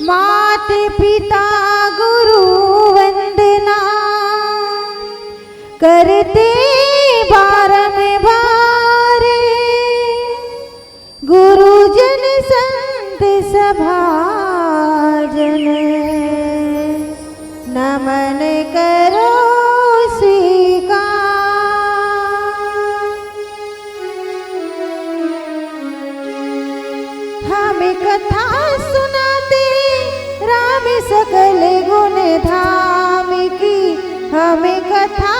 माता पिता गुरु वंदना करते बारंबार, गुरुजन संत सभाजन नमन करो स्वीकार। हमें कथा सुनाते राम सकल गुण धाम की, हमें कथा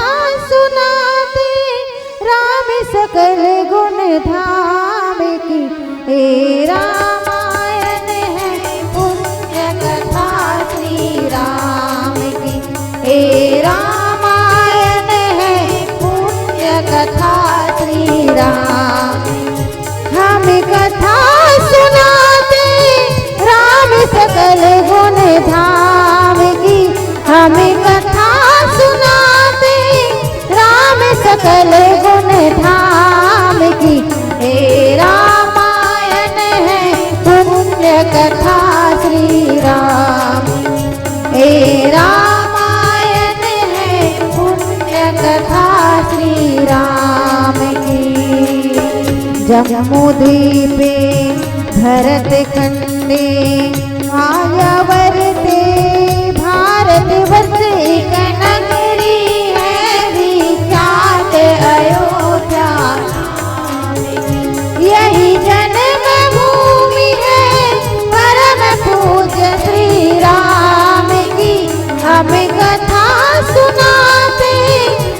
सुनाते राम सकल गुण धाम की। हे रामायण है पुण्य कथा श्री राम की, हे रामायण है पुण्य कथा श्री राम। हमें कथा सुनाते राम सकल गुण धाम की, हमें कथा सुनाते राम सकल गुण धाम की। हे रामायण है पुण्य कथा श्री राम, हे रामायण है पुण्य कथा श्री राम की। जम्बूद्वीपे भरत खंडे आयावर्ते भारतवर्ष एक नगरी है विख्यात अयोध्या। यही जन्म भूमि है परम पूज्य श्री राम की। हमें कथा सुनाते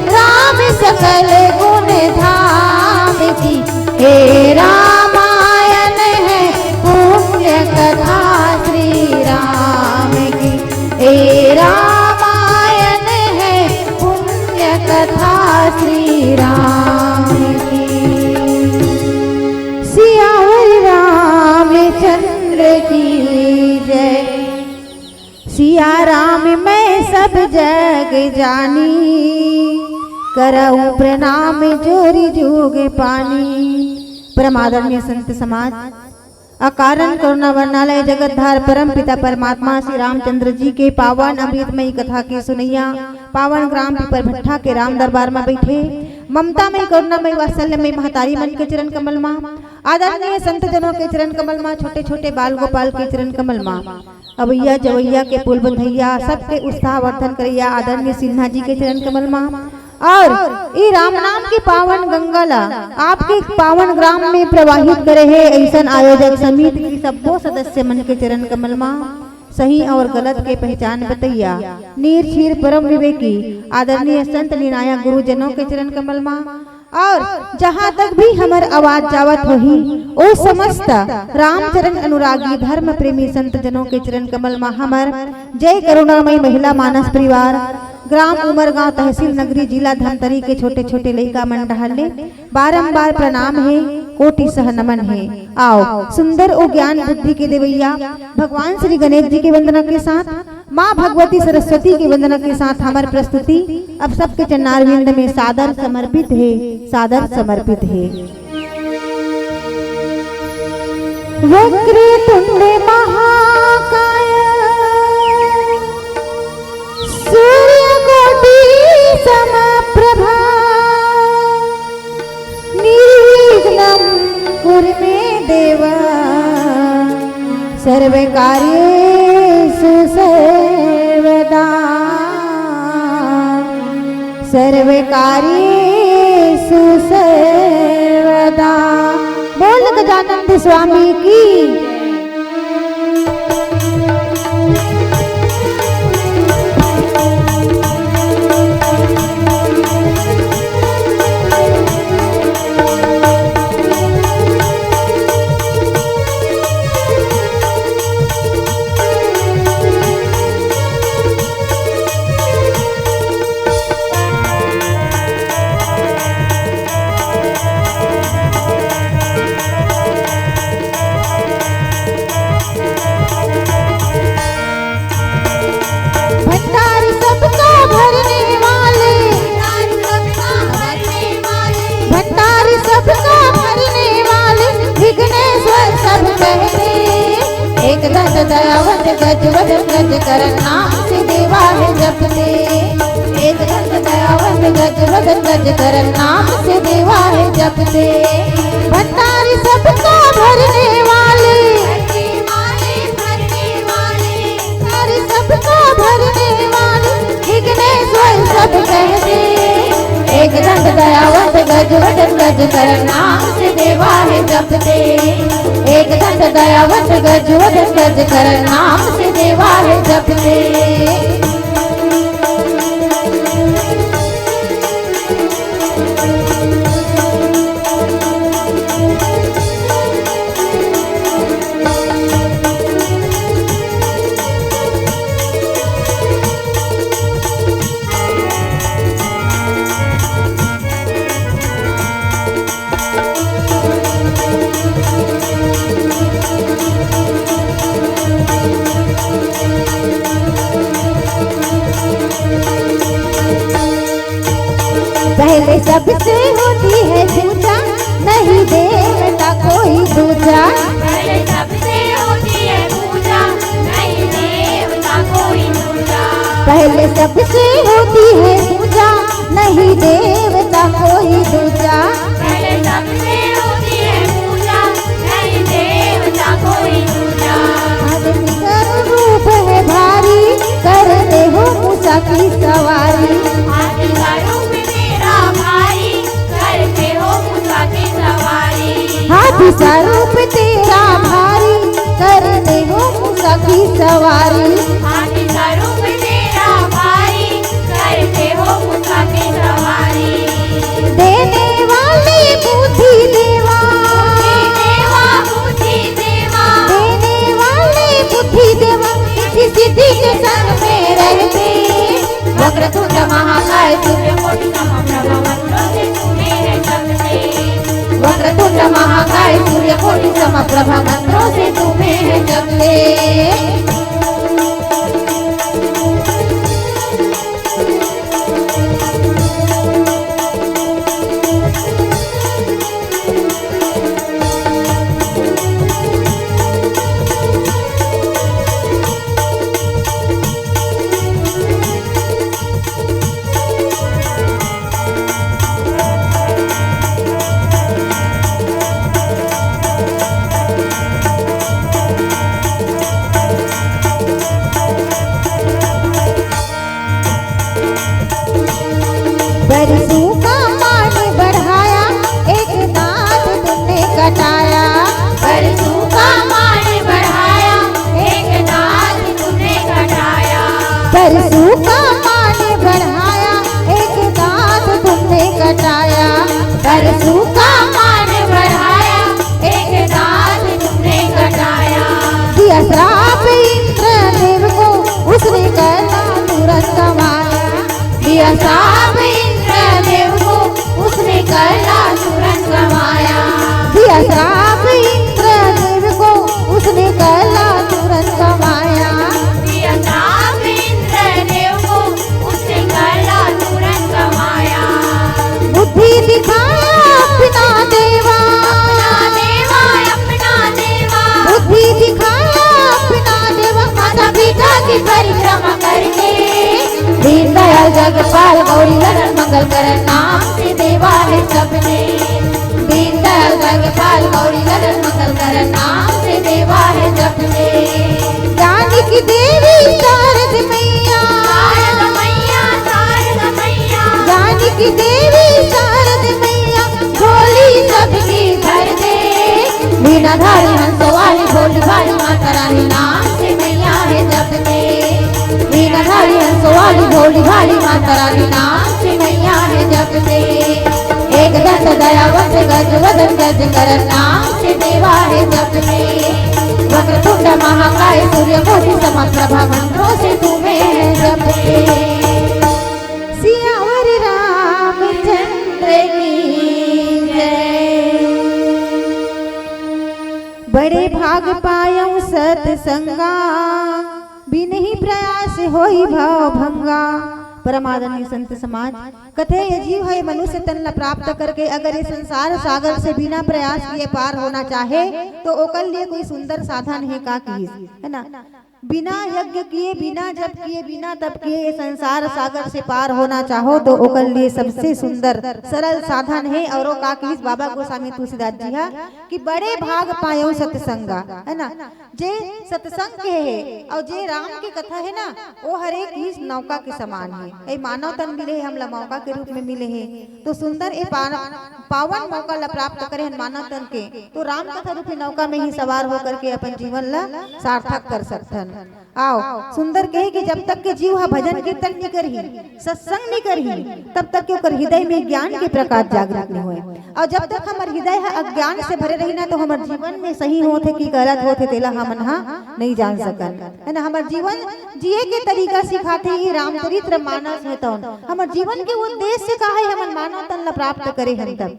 राम सकल गुण धाम की। हे रामायण है पुण्य कथा श्री राम की, हे रामायण है पुण्य कथा श्री राम की। सियावर रामचंद्र की जय, सिया राम मैं सब जग जानी, करऊं प्रणाम जोरी जोग पानी। परम आदरणीय संत समाज, अकारण करुणा वर्णालय जगतधार परम पिता परमात्मा श्री रामचंद्र जी के पावन अमृतमयी कथा के सुनैया पावन ग्राम पिपर भट्ठा के राम दरबार में बैठे ममतामयी करुणामयी वात्सल्यमयी महतारी मन के चरण कमल माँ, आदरणीय संत जनों के चरण कमल माँ, छोटे छोटे बाल गोपाल के चरण कमल माँ, अवैया जवैया के पुल बंधैया सबके उत्साह वर्धन करैया आदरणीय सिन्हा जी के चरण कमल माँ, और ये राम नाम की पावन गंगाला आपके पावन ग्राम में प्रवाहित करे है ऐसा आयोजक समिति की सबो सदस्य मन के चरण कमल माँ, सही और गलत के पहचान बतैया नीर क्षीर परम विवेकी आदरणीय संत निर्णायक गुरुजनों के चरण कमल माँ, और जहाँ तक भी हमार आवाज जावत वही ओ समस्त रामचरण अनुरागी धर्म प्रेमी संत जनों के चरण कमल माँ हमार जय करुणामयी महिला मानस परिवार ग्राम उमरगांव तहसील नगरी जिला धमतरी के छोटे छोटे लड़का मन डहले बारंबार प्रणाम है, कोटि सह नमन है। आओ सुंदर और ज्ञान बुद्धि के देवैया भगवान श्री गणेश जी की वंदना के साथ माँ भगवती सरस्वती की वंदना के साथ हमारी प्रस्तुति अब सबके चरणारविंद में सादर समर्पित है, सादर समर्पित है। वक्रतुंड महाकाय सूर्यकोटि समप्रभा निर्विघ्नं कुरु मे देव सर्वकार्येषु सर्वदा सर्वकार्येषु सर्वदा। बोल गजानंद स्वामी की। गज वदन गज कर नाम से देवा है जपते। एक दंत दयावंत गज वदन गज कर नाम से देवा है जपते। भंडारी सबका भरने वाले, भंडारी सबका भरने वाले, विघ्नेश्वर सब कहते। एक दंत दयावंत गज वदन गज कर नाम से देवा है जपते। एक दंत दयावंत गज वदन गज कर नाम से देवा है जपते। पहले सबसे होती है पूजा, नहीं देवता कोई दूजा। पहले सबसे होती है पूजा, नहीं देवता कोई दूजा। पहले सबसे होती है पूजा, नहीं देवता कोई दूजा। पहले सबसे होती है पूजा, नहीं देवता कोई दूजा। आदमी का रूप है भारी, करते हो मूसा की सवारी। हाथी का रूप तेरा भारी, करते हो मूसा की सवारी। हाथी का रूप तेरा भारी, करते हो मूसा की सवारी। हाथी का रूप तेरा भारी, करते हो मूसा की सवारी। देने वाले बुद्धि देवा, देवा बुद्धि देवा, देने वाले बुद्धि देवा, सिद्धि सिद्धि के संग में रहते। वक्रतुंड महाकाय सूर्यकोटि समप्रभ मंत्रों से तुम्हें है जपते। वक्रतुंड महाकाय सूर्यकोटि समप्रभ मंत्रों से तुम्हें है जपते। बरसों का पानी बढ़ाया, एक दांत तुमने कटाया। बरसों का मान बढ़ाया, एक दांत तुमने कटाया। बरसों का पानी बढ़ाया, एक दांत तुमने कटाया। बरसों का मान बढ़ाया, एक दांत तुमने कटाया। दिया श्राप इंद्रदेव को, उसने करना तुरंत कमाया। दिया श्राप इंद्रदेव को, उसने करना तुरंत कमाया। दिया श्राप इंद्रदेव को, उसने करना तुरंत कमाया। दिया श्राप इंद्रदेव को, उसने करना तुरंत कमाया। बुद्धि दिखाया अपना देवा, अपना देवा, अपना देवा, बुद्धि दिखाया अपना देवा। माता पिता की परिक्रमा करके। दीन दयाल जगपाल गौरी ललन मंगल करण नाम से देवा है सबने। दीन दयाल जगपाल गौरी ललन मंगल करण नाम से देवा है सबने। ज्ञान की देवी शारद मैया, शारद मैया, शारद मैया, ज्ञान की देवी शारद मैया, झोली सबकी भर दे। वीणाधारी हंसवाली भोली भाली माता रानी नाम से मैया है जपते। वीणाधारी हंसवाली भोली भाली माता रानी नाम से मैया है जपते। एक दंत दयावंत गज वदन गज कर नाम से देवा है जपते। वक्रतुंड महाकाय सूर्यकोटि समप्रभ मंत्रों से तुम्हें है जपते। सियावर रामचंद्र की जय। बड़े भाग पायऊ सतसंगा, बिनहि प्रयास होई भाव भंगा। परमादरणीय संत समाज कथे ये जीव है मनुष्य तन ला प्राप्त करके अगर ये संसार सागर से बिना प्रयास किए पार होना चाहे तो ओकर लिए कोई सुंदर साधन है का की है ना। बिना यज्ञ किए, बिना जप किए, बिना तप किए ये संसार सागर से पार होना चाहो तो ओकर लिए सबसे सुंदर सरल साधन है। और का कहिस बाबा गोस्वामी तुलसीदास जी हा कि बड़े भाग पायो सत्संगा, है ना। जे सत्संग के है और जे राम की कथा है ना, वो हर एक ही नौका के समान है। ये मानव तन मिले हम ला मौका के रूप में मिले हैं, तो सुंदर ये पावन मौका ला प्राप्त करे मानव तन के, तो राम कथा रूपी नौका में ही सवार होकर के अपन जीवन ला सार्थक कर सकथन। आओ सुंदर कहे कि जब तक के जीव हा भजन कीर्तन नहीं करही, सत्संग नहीं करही, तब तक के ओकर हृदय में ज्ञान के प्रकाश जागृत नहीं होए। और जब तक हमार हृदय हा अज्ञान से भरे रही ना, तो हमार जीवन में सही होते कि गलत होते तेला हमन हा नहीं जान सकन, है ना। हमार जीवन जिए के तरीका सिखाते ही रामचरित्र मानस है। तो हमार जीवन के उद्देश्य का है हमन मानव तन ला प्राप्त करे हम तब।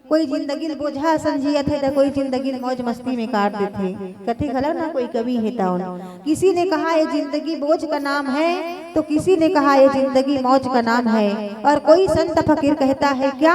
कोई जिंदगी बोझा संजियत है तो कोई जिंदगी मौज मस्ती में काट देते, कथी खला ना कोई कवि है। किसी ने कहा ये जिंदगी बोझ का नाम है, तो किसी ने कहा ये जिंदगी मौज का नाम है। और कोई संत फकीर कहता है क्या,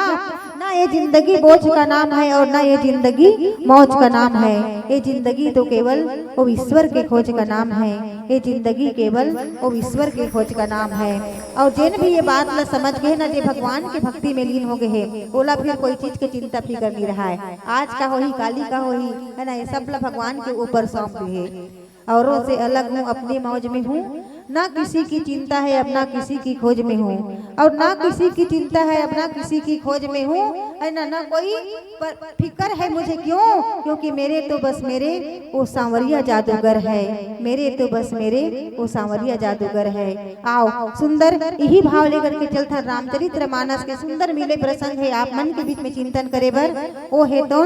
ना ये जिंदगी बोझ का नाम है और ना ये जिंदगी मौज का नाम है। ये जिंदगी तो केवल वो ईश्वर के खोज का नाम है। ये जिंदगी केवल वो ईश्वर के खोज का नाम है। और जिन भी ये बात ला समझ गए ना, जे भगवान की भक्ति में लीन हो गए है, ओला फिर कोई चीज के चिंता फिकर नहीं रहा है। आज का होही काली का होही, है ना, ये सब ला भगवान के ऊपर सौंप दिए। औरों से अलग हूँ, अपनी मौज में हूँ, ना किसी की चिंता है, अपना किसी की खोज में हूँ। और ना किसी की चिंता है, अपना किसी की खोज में हूँ, है ना। ना कोई फिक्र है मुझे, क्यों? क्योंकि मेरे तो बस मेरे वो सांवरिया जादूगर है, मेरे तो बस मेरे वो सांवरिया जादूगर है। आओ सुंदर यही भाव लेकर के चलता रामचरित्र मानस के सुंदर मिले प्रसंग है आप मन के बीच में चिंतन करे बर। वो है तो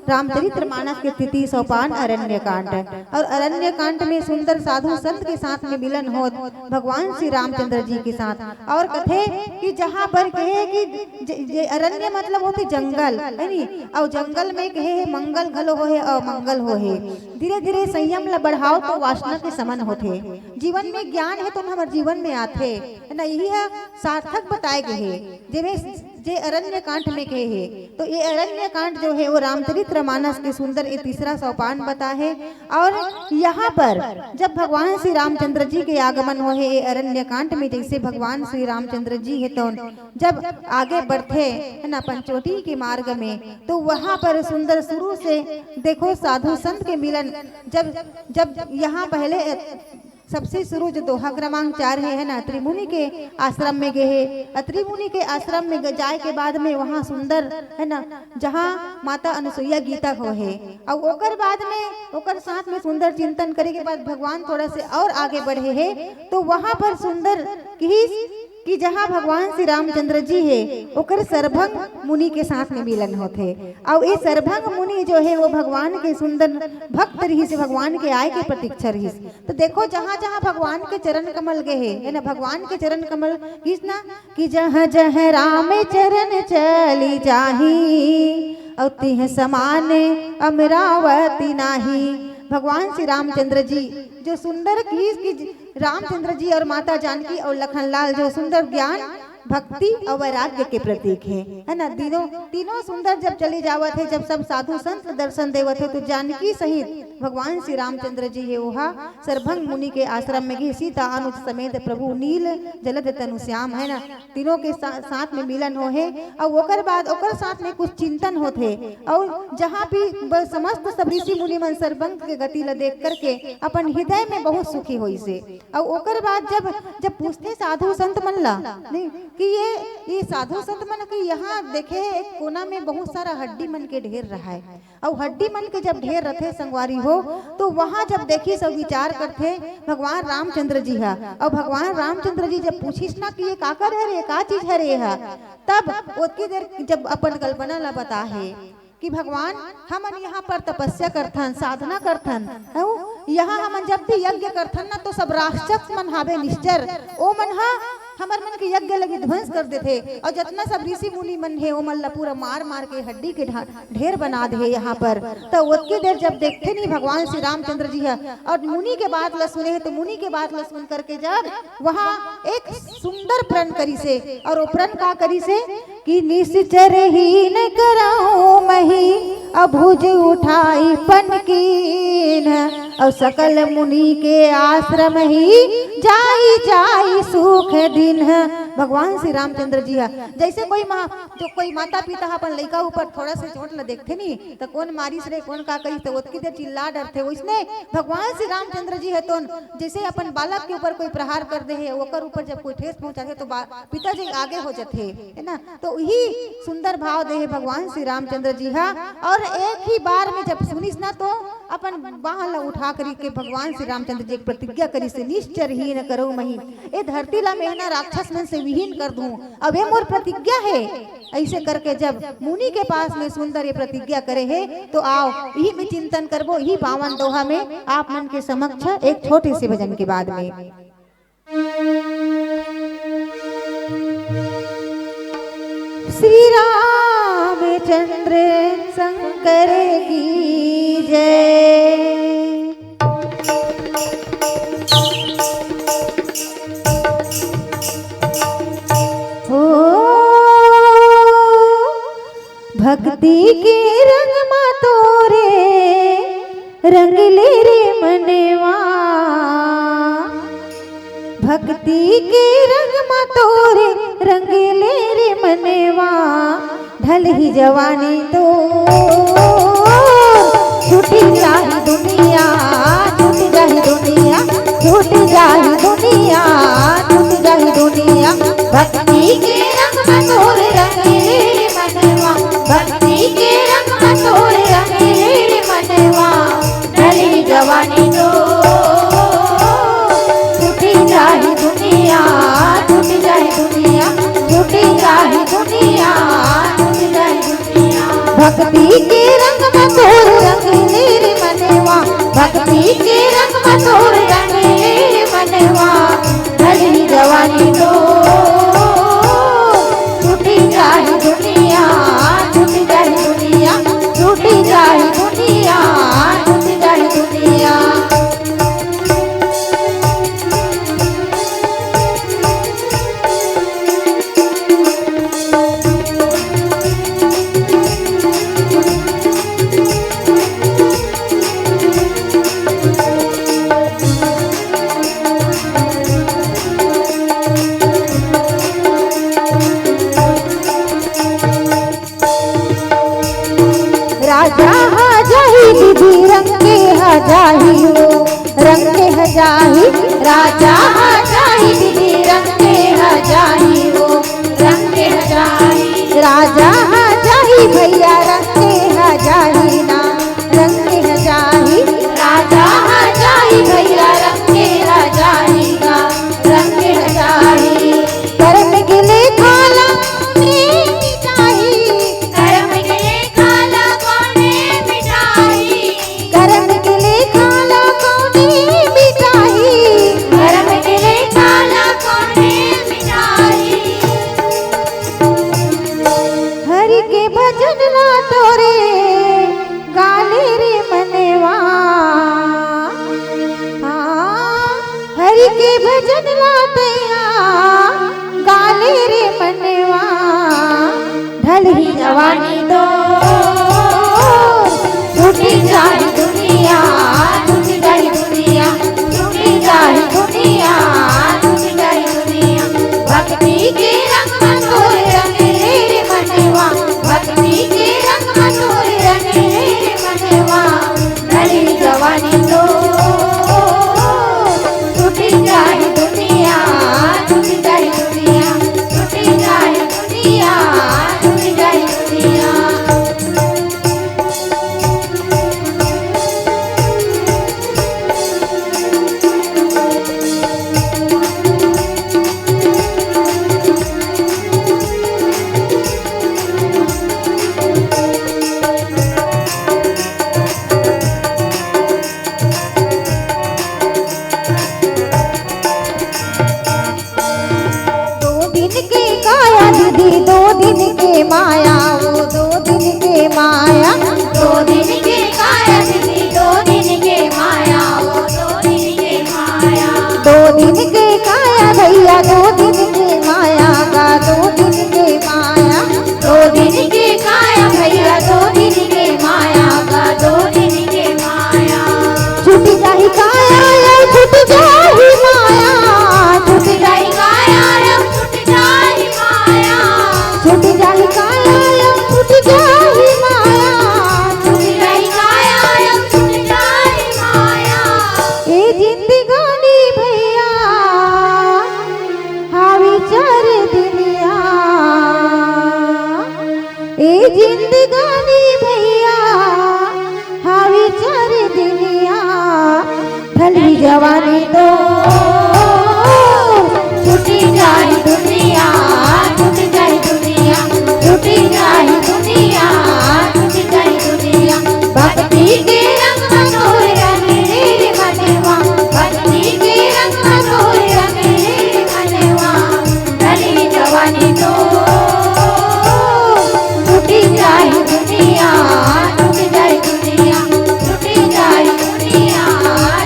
रामचरित्र मानस के 33 सोपान अरण्य कांड। और अरण्य कांड में सुंदर साधु संत के साथ में मिलन हो भगवान श्री रामचंद्र जी के साथ। और कथे कि जहाँ पर कहे कि अरण्य मतलब होते जंगल, है नी। और जंगल में कहे मंगल घलो हो है और मंगल हो है। धीरे धीरे संयम ला बढ़ाओ तो वासना के समन होते। जीवन में ज्ञान है तो हमारे जीवन में आते, है ना। यही है सार्थक बताए गए है जे अरण्य कांड में कहे है। तो ये अरण्य कांड जो है वो रामचरित्र मानस के सुंदर ये 3रा सोपान बता है। और यहाँ पर जब भगवान श्री रामचंद्र जी के आगमन हो है ये अरण्य कांड में, जैसे भगवान श्री रामचंद्र जी है तो जब आगे बढ़ते है ना पंचवटी के मार्ग में, तो वहाँ पर सुंदर शुरू से देखो साधु संत के मिलन। जब यहाँ पहले सबसे शुरू जो दोहा क्रमांक 4 है ना, त्रिमुनि के आश्रम में गए। त्रिमुनि के आश्रम में जाए के बाद में वहाँ सुंदर, है ना, जहाँ माता अनुसुईया गीता हो है। और ओकर बाद में ओकर साथ में सुंदर चिंतन करे के बाद भगवान थोड़ा से और आगे बढ़े है, तो वहाँ पर सुंदर कि जहाँ भगवान श्री रामचंद्र जी है ओकर सरभंग मुनि के साथ में मिलन होते। और ये सरभंग मुनि जो है वो भगवान के सुंदर भक्त रही से भगवान के आय के प्रतीक्षा रही। तो देखो जहाँ जहाँ भगवान के चरण कमल गए है ना, भगवान के चरण कमल किसना कि जहाँ जहाँ राम चरण चली जाही और तिह समान अमरावती नाही। भगवान श्री रामचंद्र जी जो सुंदर की रामचंद्र जी और माता जानकी और लखनलाल जो सुंदर ज्ञान भक्ति और वैराग्य के प्रतीक है ना। तीनों सुंदर जब चले जावत है, जब सब साधु संत दर्शन देवत है, तो जानकी सहित भगवान श्री रामचंद्र जी है वहाँ सरभंग मुनि के आश्रम में गए। सीता अनुज समेत प्रभु नील जलद तनु श्याम, है ना, तीनों के साथ में मिलन हो है। और ओकर बाद ओकर साथ में कुछ चिंतन होते। और जहाँ भी समस्त सब ऋषि मुनि मन सरभंग के गति ला देख करके अपन हृदय में बहुत सुखी हुई से। और ओकर बाद जब पूछते साधु संत मन ला कि ये साधु संत मन के यहाँ देखे एक कोना में बहुत सारा हड्डी मन के ढेर रहा है। और हड्डी मन के जब ढेर रथे संगवारी हो, तो वहाँ जब देखी सब विचार करते भगवान रामचंद्र जी है। और भगवान रामचंद्र जी जब पूछिस ना कि ये काकर है रे, का चीज है रे है, तब उतनी देर जब अपन कल्पना ला बता है कि भगवान हमन यहाँ पर तपस्या करथन, साधना करथन। यहाँ हमन जब भी यज्ञ करथन ना, तो सब राक्षस मन हावे निश्चर, ओ मन हा हमार मन के यज्ञ लगी ध्वंस कर देते। और जितना सब ऋषि मुनि मन है वो मन पूरा मार मार के हड्डी के ढेर बना दे यहाँ पर। तो उतनी देर जब देखते नहीं भगवान श्री रामचंद्र जी है और मुनि के बात ला सुने है, तो मुनि के बात ला सुन करके जब वहाँ एक सुंदर प्रण करी से। और वो प्रण का करी से कि निश्चर ही न कराऊं मही अभुज उठाई पनकीन, और सकल मुनि के आश्रम ही जाई जाई सुख दिन। भगवान श्री रामचंद्र जी है जैसे कोई माता पिता अपन लड़का ऊपर थोड़ा सा चोट ला देखते नहीं तो कौन मारिस रे कौन का कही तो ओतकी देर चिल्ला डरते, वैसने भगवान श्री रामचंद्र जी है तो जैसे अपन बालक के ऊपर कोई प्रहार कर दे है ओकर ऊपर जब कोई ठेस पहुंचा दे तो पिताजी आगे हो जाते है ना, तो यही सुंदर भाव दे है भगवान श्री रामचंद्र जी हा। और एक ही बार में जब सुनिस ना तो अपन बाह ला उठा करी के भगवान श्री रामचंद्र जी प्रतिज्ञा करी से निश्चर ही न करो मही, ए धरती ला मेहना राक्षस मन से विहीन कर दूं, अब ये मोर प्रतिज्ञा है। ऐसे करके जब मुनि के पास में सुंदर ये प्रतिज्ञा करे है तो आओ यही में चिंतन करबो, यही पावन दोहा में आप मन के समक्ष एक छोटे से भजन के बाद में। श्री रामचंद्र शंकर की जय। भक्ति के रंग मा तोरे रंग ले रे मनवा, भक्ति के रंग मा तोरे रंग ले रे मनवा, ढल ही जवानी तो छूटी जाही दुनिया, छूट जाही दुनिया, छूट जाही दुनिया, छूट जाही दुनिया। भक्ति के रंग मा तोरे रंग ले रे मनवा, भक्ति के रंग मा तोरे रंग ले रे मनवा, ढल ही जवानी तो छूटी जाही दुनिया, छूट जाही दुनिया, छूटी जाही दुनिया, छूट जाही दुनिया। भक्ति के रंग मा तोरे रंग ले रे मनवा, भक्ति के रंग मा तोरे रंग ले रे मनवा, ढल ही जवानी तो छूटी जाही दुनिया, छूटी जाही दुनिया, छूटी जाही दुनिया, छूटी जाही दुनिया। राजा हजाही दीदी रंगे हजाही हो, रंगे हजाही, राजा हजाही दीदी रंगे हजाही हो, रंगे हजाही, राजा हजाही भैया रंगे हजाही ना, रंगे हजाही, राजा हजाही भैया रंगे हजाही ना, रंगे हजाही। कर्म के लिए खाला भजन लातया गाले रे मनवा, ढल ही जवानी तो छूटी जाही दुनिया, छूटी जाही दुनिया, छूटी जाही दुनिया, छूटी जाही दुनिया। भक्ति के रंग मा तोरे रंग ले रे मनवा, भक्ति के रंग मा तोरे रंग ले रे मनवा, ढल ही जवानी तो छूटी जाही दुनिया, छूटी जाही दुनिया, छूटी जाही दुनिया, छूटी जाही दुनिया। दो दिन के माया वो, दो दिन के माया, दो दिन के काया दीदी, दो दिन के माया वो, दो दिन के माया, दो दिन के काया भैया, दो दिन के माया का, दो दिन के माया, दो दिन के काया भैया, दो दिन के माया। जिंदगानी भैया हावी चार दुनिया, ए जिंदगानी भैया हावी चार दुनिया, ढली जवानी तो छूटी जाए दुनिया, छूटी जाए दुनिया, छूटी जाए दुनिया, छूटी जाए दुनिया। भक्ति के रंग मनोर रंगे मनवा, भक्ति के रंग मनोर रंगे मनवा, ढली जवानी तो छूटी जाए दुनिया, छूटी जाए दुनिया, छूटी जाए दुनिया,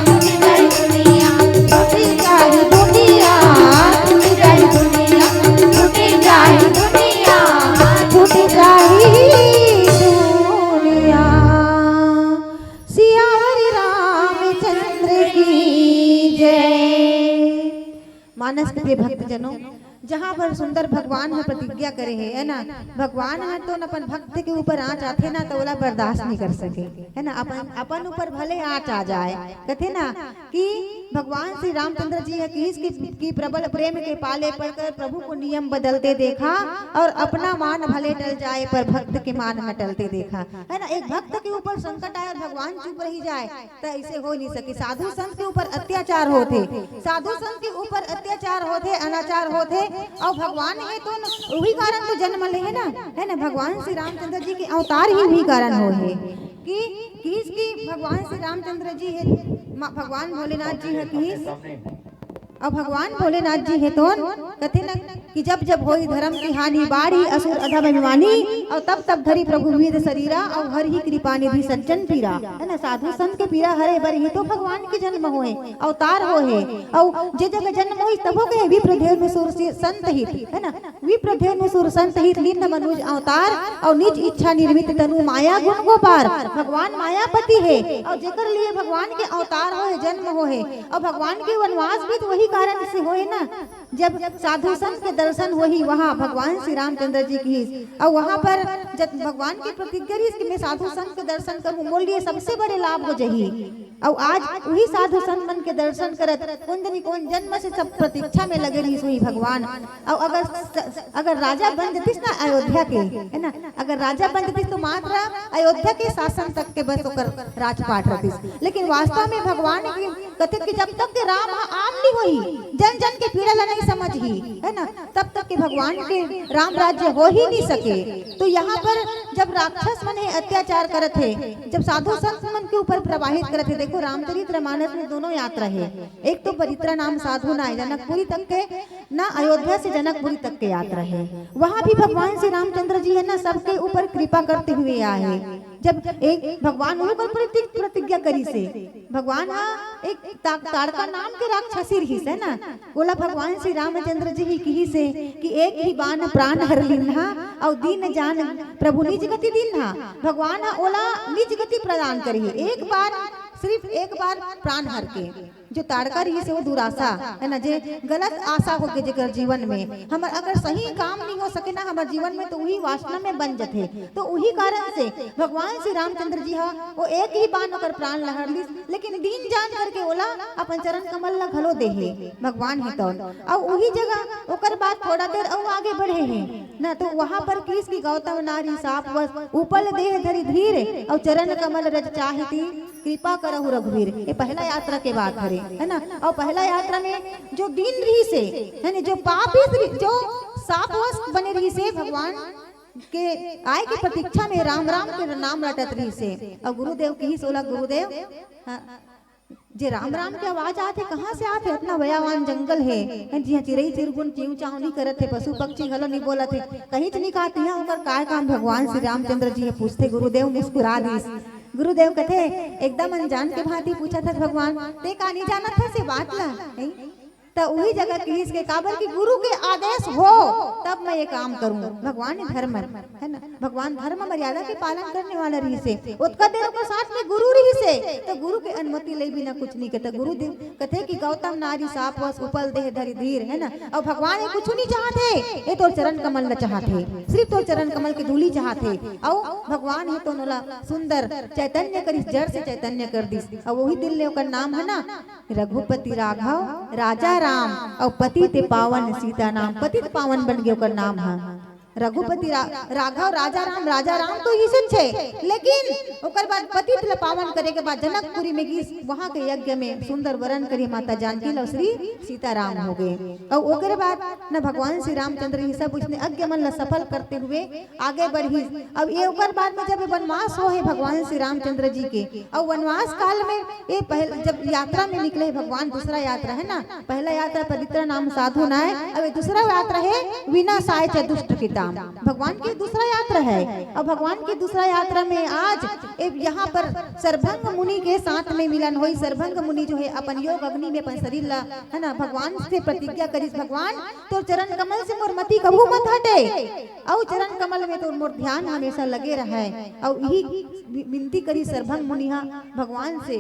छूटी जाए दुनिया, छूटी जाए दुनिया, छूटी जाए दुनिया, छूटी जाए दुनिया, छूट जाही दुनिया। सियावर रामचंद्र की जय। मानस के प्रिय भक्तजनों, जहाँ पर सुंदर भगवान है प्रतिज्ञा करे है ना, भगवान है तो अपन भक्त के ऊपर आँच आथे ना तो ओला बर्दाश्त नहीं कर सके, है ना। अपन ऊपर भले आँच आ जाए, कहते ना कि भगवान श्री रामचंद्र जी है कि प्रबल प्रेम के पाले पड़कर प्रभु को नियम बदलते देखा, और अपना मान भले टल जाए पर भक्त के मान न टलते देखा, है ना। एक भक्त के ऊपर संकट आए और भगवान चुप रही जाए तो ऐसे हो नहीं सके। साधु संत के ऊपर अत्याचार होते, साधु संत के ऊपर अत्याचार होते, अनाचार होते, और भगवान है तो वही कारण तो जन्म ले है ना। भगवान श्री रामचंद्र जी के अवतार ही वही कारण हो है कि भगवान श्री रामचंद्र जी है, भगवान भोलेनाथ जी है कि, और भगवान भोलेनाथ जी है तो कहते ना कि जब जब होई धर्म की हानि, बाढ़ी असुर अधम अभिमानी, और तब तब धरी प्रभु विद शरीरा, और हर ही कृपा निधि सज्जन पीरा, है ना। साधु संत के पीरा हरे बर ही तो भगवान के जन्म होए, अवतार होए, और जे जगह जन्म होई तब हो गए विप्रधेर में सुर संत हित, है ना। विप्रधेर में सुर संत हित लीन मनुज अवतार, और निज इच्छा निर्मित तनु माया गुण गोपार। भगवान मायापति है, और जेकर लिए भगवान के अवतार होए, जन्म होए, और भगवान के वनवास भी तो वही कारण से होए ना। जब साधु संत के दर्शन वही वहाँ भगवान श्री रामचंद्र जी की, और वहाँ पर जब भगवान की प्रतिज्ञा कि मैं साधु संत के दर्शन करूँ, मोर लिए सबसे बड़े लाभ हो जही। और आज वही साधु संत मन के दर्शन करत कौन जन्म से सब प्रतीक्षा में लगे रही हुई भगवान। और अगर राजा बन जतिस ना अयोध्या के, है ना, अगर राजा बन जतिस तो मात्र अयोध्या के शासन तक के बस होकर राजपाट रहतिस, लेकिन वास्तव में भगवान की कथित कि जब तक के राम आम नहीं हुई, जन जन के पीड़ा ला नहीं समझ ही, है ना, तब तक के भगवान के राम राज्य हो ही नहीं सके। तो यहाँ पर जब राक्षस मन अत्याचार करत है, जब साधु संत मन के ऊपर प्रवाहित करत है, देखो रामचरितमानस में दोनों यात्रा है, एक तो परित्रा नाम साधु ना है, जनकपुरी तक के ना अयोध्या से जनकपुरी तक के यात्रा है। वहाँ भी भगवान श्री रामचंद्र जी है ना सबके ऊपर कृपा करते हुए आए। जब एक भगवान प्रतिज्ञा करी से, भगवान एक ताड़का नाम के राक्षसी रही है ना, बोला भगवान श्री रामचंद्र जी ही की से कि एक ही बाण प्राण हर लिन्हा, और दीन जान प्रभु निज गति दिन्हा। भगवान ओला निज गति प्रदान करी, एक बार सिर्फ एक बार प्राण हर के। जो ताड़का रही से वो दुराशा है ना, जे गलत आशा हो के जेकर जीवन में हमर अगर सही काम नहीं हो सके ना हमारे जीवन में, तो वही वासना में बन जाते। तो वही कारण से भगवान श्री रामचंद्र जी हा वो एक ही बार होकर प्राण लहर ली, लेकिन दीन जान करके ओला अपन चरण कमल ला घलो दे है भगवान है तो। और वही जगह ओकर बाद थोड़ा देर और आगे बढ़े हैं ना, तो वहां पर किस की गौतम नारी साप वस उपल देह धरि धीर, और चरण कमल रज चाहती कृपा करहु रघुवीर। ये पहला यात्रा के बाद हरे, है ना। और पहला यात्रा में जो दीन रही से, है ना, जो पापी जो सापवश बने रही से, भगवान के आय की प्रतीक्षा में राम राम के नाम रटत रही से। और गुरुदेव की ही सोला गुरुदेव जे राम राम की आवाज आते कहाँ से आते, इतना भयावान जंगल है जी, चिरई चिरगुन चिव चाव नहीं करत है, पशु पक्षी घलो नहीं बोलत है, कहीं तो नहीं कहते हैं उनका काय काम भगवान श्री रामचंद्र जी पूछते। गुरुदेव मुस्कुरा दी। गुरुदेव कहते एकदम अनजान के भांति पूछा था भगवान, ते का नहीं जाना था से बात ला, तो वही जगह खींच के काबर की गुरु के आदेश हो तब मैं ये काम करूं। भगवान धर्म है ना, भगवान धर्म मर्यादा के पालन करने वाला रही से उत्का देर को साथ में गुरु रही से तो गुरु के अनुमति ले बिना कुछ नहीं कहता। गुरु कथे कि गौतम नारी साप वस उपल देह धरि धीर है ना। और भगवान ये कुछ नहीं चाहते, ये तो चरण कमल न चाहते, सिर्फ तो चरण कमल की धूली चाहते। और भगवान है तो नोला सुंदर चैतन्य करिस, जड़ से चैतन्य कर दिस। और वही दिल ले ओकर नाम है ना रघुपति राघव राजा राम और पतित पावन सीता नाम। पतित पावन बन गए ओकर नाम है रघुपति राघव राजा राम तो इसे छे, लेकिन ओकर बाद पतित पावन करे के बाद जनकपुरी में की वहां के यज्ञ में सुंदर वरण करी माता जानकी लो श्री सीताराम हो गए। और ओकर बाद न भगवान श्री रामचंद्र ही सब उसने यज्ञ मन सफल करते हुए आगे बढ़ी। अब ये ओकर बाद में जब वनवास हो है भगवान श्री रामचंद्र जी के, और वनवास काल में ये पहले जब यात्रा में निकले भगवान, दूसरा यात्रा है ना, पहला यात्रा पवित्र नाम साधु नाय, अब दूसरा यात्रा है विनाशाय च दुष्ट पिता। भगवान की दूसरा यात्रा है। और भगवान की दूसरा यात्रा में आज यहाँ पर सर्वभंग मुनि के साथ में मिलन हुई। सर्वभंग मुनि जो है अपन योग अग्नि में अपन शरीर ला है ना भगवान से प्रतिज्ञा करी, भगवान तो चरण कमल से मोर मति कभू मत हटे, और चरण कमल में तो मोर ध्यान हमेशा लगे रहे। और यही विनती करी सर्वभंग मुनि भगवान से,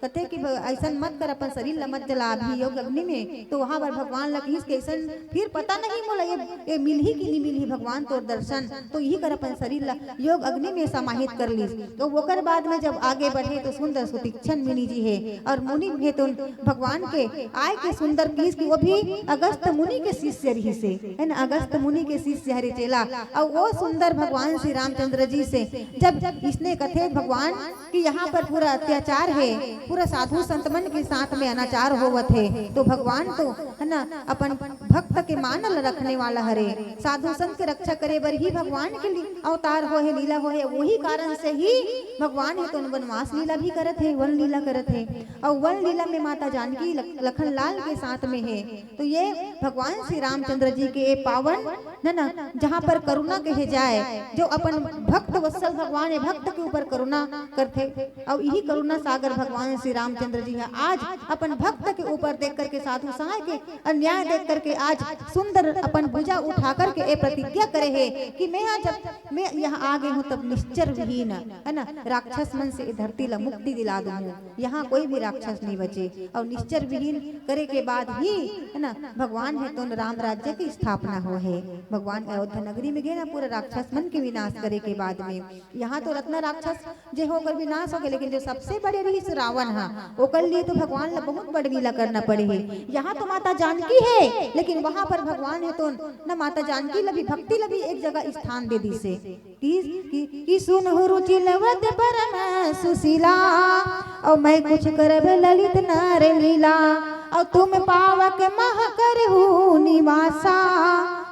कहते कि ऐसा मत कर, अपन शरीर ला मत जला अभी योग अग्नि में। तो वहां पर भगवान लकीस के ऐसा फिर पता नहीं बोला ये मिल ही कि नहीं मिल ही भगवान तो दर्शन, तो यही कर अपन शरीर ला योग अग्नि में समाहित कर ली। तो वोकर बाद में जब आगे बढ़े तो सुंदर सुतीक्षण मुनि जी है और मुनि है तो भगवान के आय के सुंदर कीस की, वो भी अगस्त मुनि के शिष्य रही से है ना, अगस्त मुनि के शिष्य हरे चेला। और वो सुंदर भगवान श्री रामचंद्र जी से जब इसने कथे भगवान कि यहाँ पर पूरा अत्याचार है, पूरा साधु संतमन के साथ में अनाचार होवत है, तो भगवान तो है ना अपन भक्त के मानल रखने वाला हरे, साधु संत के रक्षा करे बर ही भगवान के अवतार हो है, लीला हो है। वही कारण से ही भगवान है तो वनवास लीला भी करत है, वन लीला करत है। और वन लीला में माता जानकी लखन लाल के साथ में है। तो ये भगवान श्री रामचंद्र जी के पावन है ना, जहाँ पर करुणा कहे जाए, जो अपन भक्त वत्सल भगवान है, भक्त के ऊपर करुणा करते। और यही करुणा सागर भगवान श्री रामचंद्र जी है। आज अपन भक्त के ऊपर देख करके, साधु सहाय के अन्याय देख करके आज सुंदर अपन भुजा उठा करके ये प्रतिज्ञा करे है कि जब मैं यहाँ आ गई हूँ तब निश्चर विहीन है ना राक्षस मन से धरती ला मुक्ति दिला दूँ, यहाँ कोई भी राक्षस नहीं बचे। और निश्चर विहीन करे के बाद ही है ना भगवान है तो राम राज्य की स्थापना हो है। भगवान अयोध्या नगरी में गए ना पूरा राक्षस मन के विनाश करे के बाद में, यहाँ तो रत्ना राक्षस जो होकर विनाश हो गए, लेकिन जो सबसे बड़े रही रावण है ओकर लिए तो भगवान ला बहुत बड़ लीला करना पड़े है। यहाँ तो माता जानकी है, लेकिन वहाँ पर भगवान है तो न माता जानकी ला भी भक्ति ला भी एक जगह स्थान दे दी से कि सुनहु रुचि लवत परम सुशीला, और मैं कुछ करब ललित नार लीला, और तुम पावक मह करहु निवासा,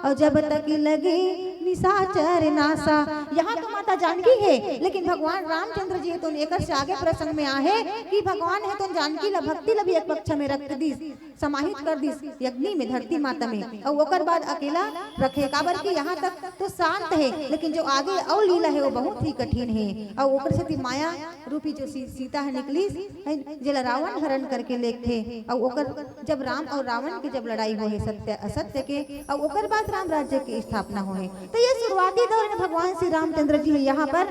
और जब तक लगे निशाचर नासा। यहाँ तो माता जानकी है, लेकिन भगवान रामचंद्र जी तो एक से आगे प्रसंग में आहे कि भगवान है तो जानकी ला भक्ति ला भी एक पक्ष में रख दी, समाहित कर दी यज्ञ में धरती माता में। और ओकर बाद अकेला रखे काबर की यहाँ तक तो शांत है, लेकिन जो आगे और लीला है वो बहुत ही कठिन है। और ओकर से माया रूपी जो सीता है निकली जला रावण हरण करके लेते। और ओकर जब राम और रावण की जब लड़ाई हो है सत्य असत्य के, और ओकर बाद राम राज्य की स्थापना हो है। तो ये शुरुआती दौर में भगवान श्री रामचंद्र जी है यहाँ पर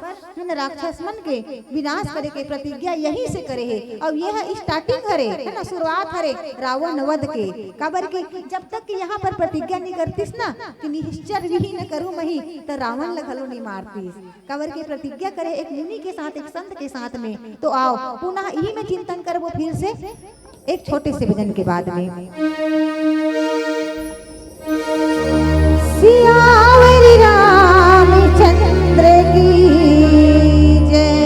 राक्षस मन के विनाश करे के प्रतिज्ञा यही से करे है। और यह स्टार्टिंग हरे है ना, शुरुआत हरे रावण वध के काबर के, जब तक कि यहाँ पर प्रतिज्ञा नहीं करतीस ना कि निश्चर विहीन करूँ मही, तो रावण लगलो नहीं मारतीस। काबर की प्रतिज्ञा करे एक मुनि के साथ, एक संत के साथ में। तो आओ पुनः यही में चिंतन कर वो फिर से एक छोटे से भजन के बाद में। सियावर रामचंद्र की जय।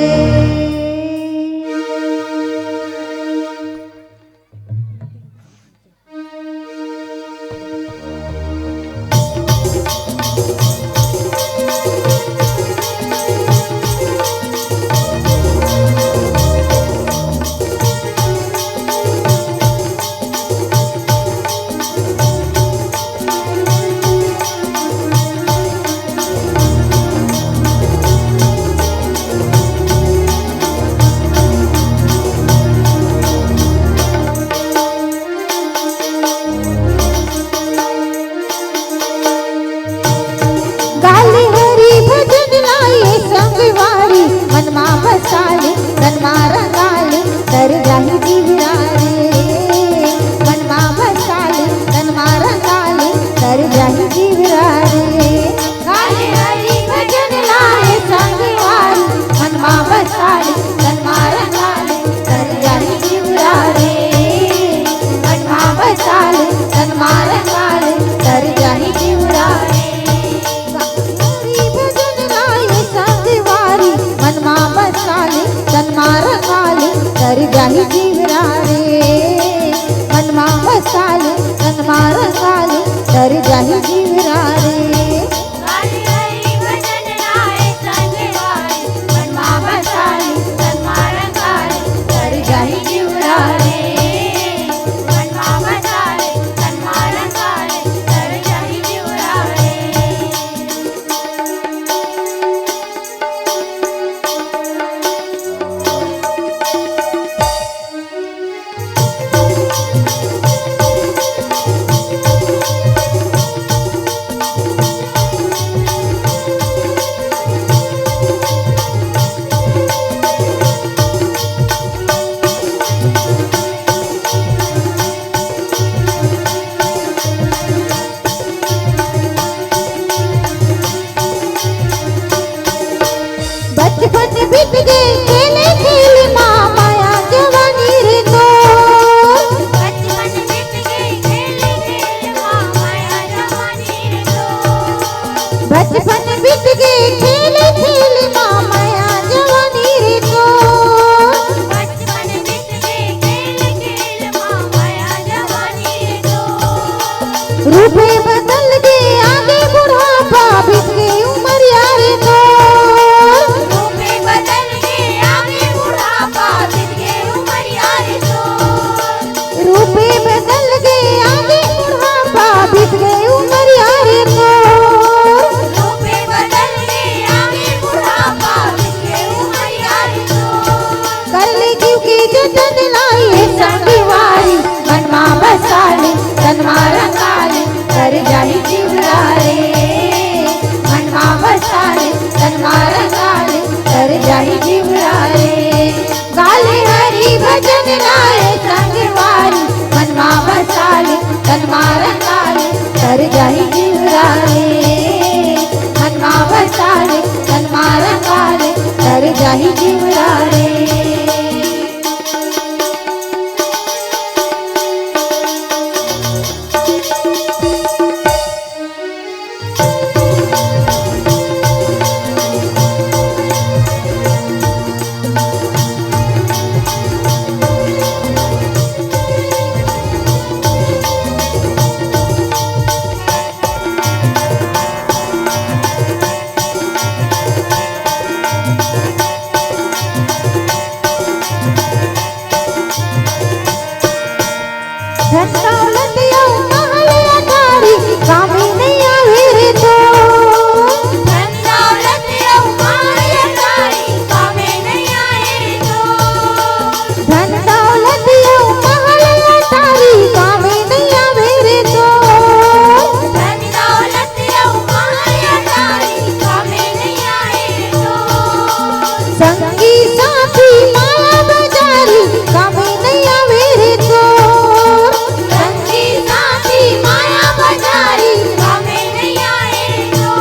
मनमा बसाले तनमा रंगाले तर जाहि जीवरा रे मनमा बसाले तनमा रंगाले तर जाहि जीवरा रे गाले हरि भजन लाए संगवारी मनमा बसाले तनमा रंगाले तर जाहि जीवरा रे मनमा बसाले तनमा रंगाले तर जाहि जीवरा रे हरि भजन लाए संगवारी मनमा बसाले तनमा रंगाले तर जाहि जीवरा रे मनमा बसाले तनमा रंगाले तर जाहि जीवरा रे गाले हरि भजन लाए संगवारी मनमा बसाले तनमा रंगाले तर जाहि जीवरा रे मनमा बसाले तनमा रंगाले तर जाहि जीवरा रे बचपन बीत गए खेले खेले माँ माया जवानी रे तो बचपन बीत गए खेले खेले माँ माया जवानी रे तो बचपन बीत गए खेले खेले माँ माया जवानी रे तो बचपन बीत गए खेले खेले माँ माया जवानी रे तो रूपे बदल गए आगे बुढ़ापा बीत गई उमरिया रे तो रूपे बदल गए आगे बुढ़ापा बीत गए उमरिया रे तो रूपे बदल गए आगे बुढ़ापा बीत गई उमरिया रे तो रूपे बदल गए आगे बुढ़ापा बीत गए उमरिया रे तो कर ले जीव की जतन लाई संगवारी मनमा बसाले तनमा रंगाले कर जाहि जीवरा रे मनमा बसाले तनमा रंगाले कर जाहि जीवरा रे गाले हरि भजन लाए संगवारी मनमा बसाले तनमा रंगाले कर जाहि जीवरा रे मनमा बसाले तनमा रंगाले कर जाहि जीवरा रे धन दौलत यौ महल अटारी कामी नहीं आवे रे तो धन दौलत यौ महल अटारी कामे नहीं आए रे तो धन दौलत यौ महल अटारी कामी नहीं आवे रे तो धन दौलत यौ महल अटारी कामे नहीं आए रे तो संगी साथी माया बजारी कामी नहीं आवे रे तो संगी साथी माया बजारी कामे नहीं आए रे तो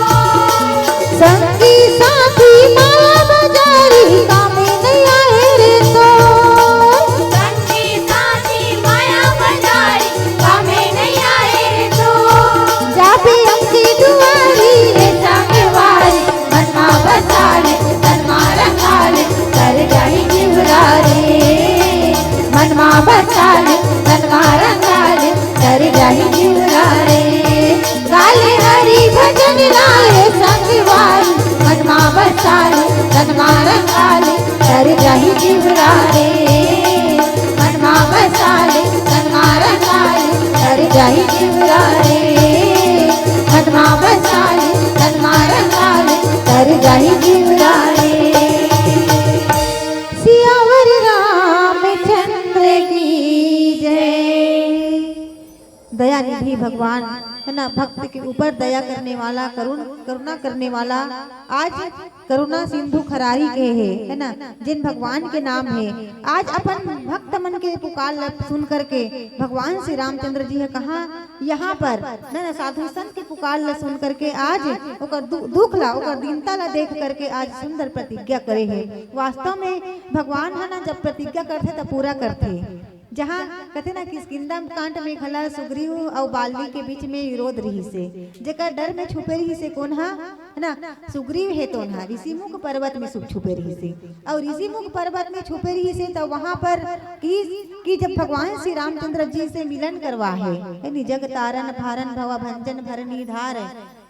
संगी साथी माया बजारी कामी नहीं आए रे तो संगी साथी माया बजारी कामे नहीं आए रे तो जाबे हमकी दुआरी रे संगवारी मनमा बसाले तनमा रंगाले कर जाहि जीवरा रे मनमा बसाले तनमा रंगाले कर जाहि जीवरा रे गाले हरि भजन लाए संगवारी मनमा बसाले तनमा रंगाले कर जाहि जीवरा रे मनमा बसाले तनमा रंगाले कर जाहि जीवरा रे मनमा बसाले तनमा रंगाले कर जाहि जीवरा रे सियावर रामचंद्र की जय। दयानिधि भगवान है ना, भक्त के ऊपर दया करने वाला, करुणा करने वाला, आज करुणा सिंधु खरारी के है ना, जिन भगवान के नाम है। आज अपन भक्त मन के पुकार सुन करके भगवान श्री रामचंद्र जी है कहा यहाँ पर ना साधु संत के पुकार सुन करके आज ओकर दुख ला, ओकर दीनता ला देख करके आज सुंदर प्रतिज्ञा करे है। वास्तव में भगवान है ना जब प्रतिज्ञा करते तब पूरा करते। जहाँ कहते ना किष्किंधा कांड में खला सुग्रीव और बाल्मीकि के बीच में विरोध रही से, जेकर डर में छुपे रही से कौन है ना, सुग्रीव है तो ना ऋषिमुख पर्वत में छुपे रही से, और ऋषिमुख पर्वत में छुपे रही से तो वहाँ पर कि जब भगवान श्री रामचंद्र जी से मिलन करवा है जग तारन भारन भवा भंजन भरनी धार,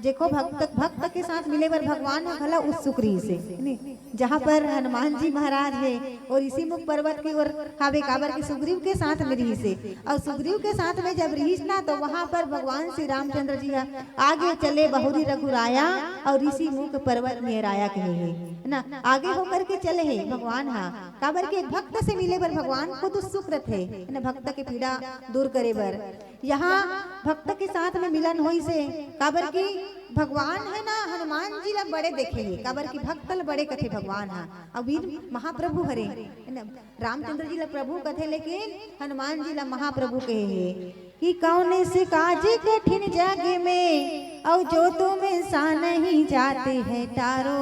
देखो भक्त के साथ मिले पर भगवान भला उत्सुक रही से, जहाँ पर हनुमान जी महाराज है और इसी मुख पर्वत की ओर हावे काबर के सुग्रीव के साथ में रही से, और सुग्रीव के साथ में जब रही ना तो वहाँ पर भगवान श्री रामचंद्र जी आगे चले बहुरी रघुराया और ऋषि मुख पर्वत में राया कहे है ना, आगे होकर के चले है भगवान। हाँ काबर के भक्त से मिले पर भगवान खुद उत्सुक थे ना, भक्त के पीड़ा दूर करे बर यहाँ भक्त के साथ में मिलन होई से, काबर की भगवान है ना हनुमान जी ला बड़े देखे है, काबर की भक्त ला बड़े कथे भगवान है, और वीर महाप्रभु हरे रामचंद्र जी ला प्रभु कथे लेकिन हनुमान जी ला महाप्रभु कहे है कि कौन से काज कठिन जग में और जो तुम सा नहीं जाते हैं तारो,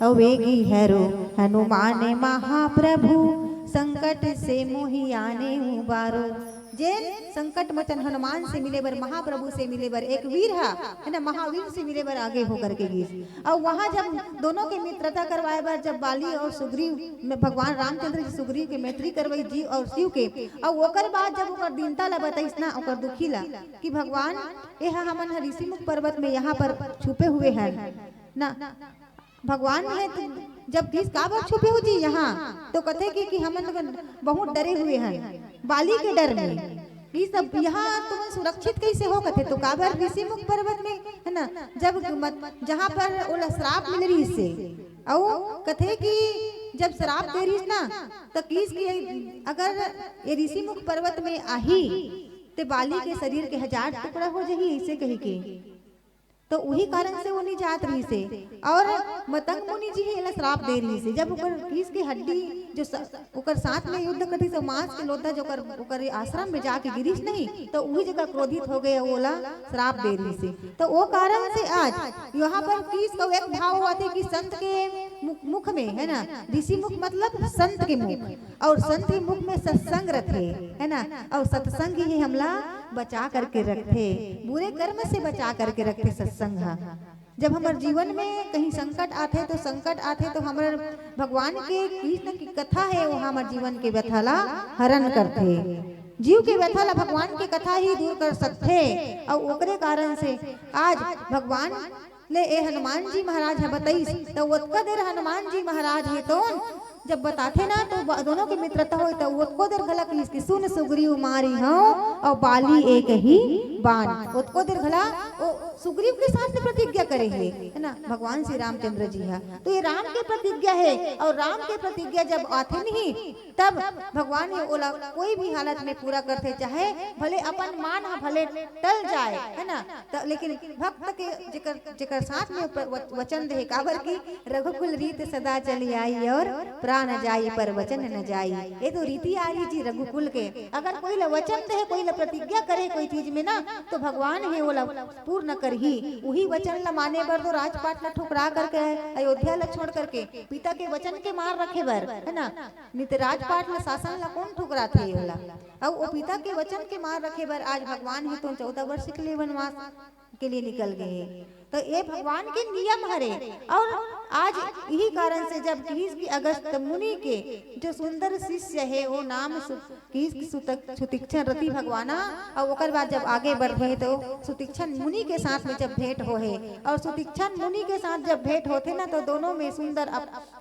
अवेगी हरो हनुमान महाप्रभु संकट से मोहि आने उबारो। जैन संकट मोचन हनुमान से मिले बर, महाप्रभु से मिले बर, एक वीर है ना महावीर से मिले बर आगे होकर के गई। और वहाँ जब दोनों के मित्रता करवाए बर, जब बाली और सुग्रीव में भगवान रामचंद्र जी सुग्रीव के मैत्री करवाई जीव और शिव के, और ओकर बाद जब ओकर दीनता ला बताइस ना, ओकर दुखी ला कि भगवान यह हमन ऋषिमुख पर्वत में यहाँ पर छुपे हुए हैं ना, भगवान है तो जब किस काबर छुपे हो जी यहाँ, तो कथे कि हम बहुत डरे हुए हैं बाली के डर में, ये सब यहाँ तुम सुरक्षित कैसे हो कथे, तो काबर ऋषिमुख पर्वत में है ना, जब जहाँ पर ओला श्राप मिल रही से, और कथे कि जब श्राप दे रही ना तो किस की अगर ये ऋषिमुख पर्वत में आही तो बाली के शरीर के 1000 टुकड़ा हो जाही, ऐसे कही के, तो वही कारण से वो नहीं जात रही से। और मतंग मुनि जी है श्राप दे रही से, जब ओकर किस की हड्डी जो ओकर साथ में युद्ध करती तो मांस के लोथा जो ओकर आश्रम में जाके गिरीश नहीं, तो वही जगह क्रोधित हो गए, ओला श्राप दे रही से। तो वो कारण से आज यहाँ पर किस का एक भाव हुआ थे कि संत के मुख में है ना, ऋषि मुख मतलब संत के मुख, और संत के मुख में सत्संग रखे है ना, और सत्संग ही हमला बचा करके रखते, बुरे कर्म से बचा करके रखते सत्संग। जब हमारे जीवन में कहीं संकट आते तो हमारे भगवान के कृष्ण की कथा है, वो हमारे जीवन के व्यथाला हरण करते, जीव के व्यथाला भगवान की कथा ही दूर कर सकते। और ओकरे कारण से आज भगवान ले ए हनुमान जी महाराज है बताइस, तो उतका देर हनुमान जी महाराज है तो जब बताते ना तो दोनों की मित्रता हो, तो उतको देर घला इसकी सुन सुग्रीव मारी हो और बाली एक ही बाण, उतको देर घला सुग्रीव के साथ में प्रतिज्ञा करे है ना भगवान श्री रामचंद्र जी है। तो ये राम की प्रतिज्ञा है, और राम की प्रतिज्ञा जब आते नहीं तब भगवान ये ओला कोई भी हालत में पूरा करते, चाहे भले अपन मान भले टल जाए है ना, तो लेकिन भक्त के जेकर साथ में वचन दे, काबर की रघुकुल रीत सदा चली आई और प्राण जाई पर वचन न जाई, ये तो रीति आ रही जी रघुकुल के। अगर कोई ला वचन दे, कोई ला प्रतिज्ञा करे कोई चीज में ना, तो भगवान है वो पूर्ण कर ही वही वचन ला माने बर, तो राजपाट ला ठुकरा करके अयोध्या ला छोड़ करके पिता के वचन के मार रखे बर है ना, नित राजपाट ला शासन ला कौन ठुकरा थे होला, और वो पिता के वचन के मार रखे बर आज भगवान है तो 14 वर्ष के लिए वनवास के लिए निकल गए। तो ये भगवान के नियम हरे, और आज यही कारण से जब किस की अगस्त मुनि के जो सुंदर शिष्य है वो नाम सुतीक्षण रति भगवाना, और ओकर बाद जब आगे बढ़े तो सुतीक्षण मुनि के साथ में जब भेंट हो है, और सुतीक्षण मुनि के साथ जब भेंट होते ना तो दोनों में सुंदर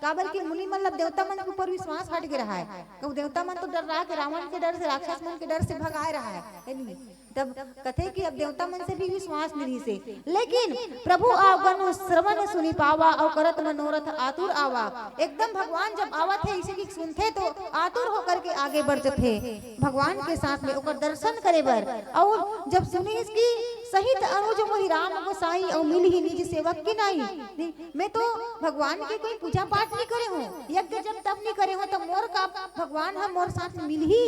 काबर की मुनि मतलब देवता मन के ऊपर विश्वास हट गया है, तो देवता मन तो डर रहा है, रावण के डर से राक्षस मन के डर से भगाए रहा है, तब कथे कि अब देवता मन से भी विश्वास नहीं से, लेकिन प्रभु आवगन श्रवण सुनी पावा और करत मनोरथ आतुर आवा, एकदम भगवान जब आवत है इसी की सुनते तो आतुर होकर के आगे बढ़ते भगवान के साथ में ओकर दर्शन करे बर, और जब सुनी इसकी सहित अनुज मोहि राम गोसाई और मिल ही निज सेवक की नहीं। मैं तो भगवान के कोई पूजा पाठ नहीं करे हूँ, यज्ञ जब तब नहीं करे हूँ, तो मोर का भगवान हम मोर साथ मिल ही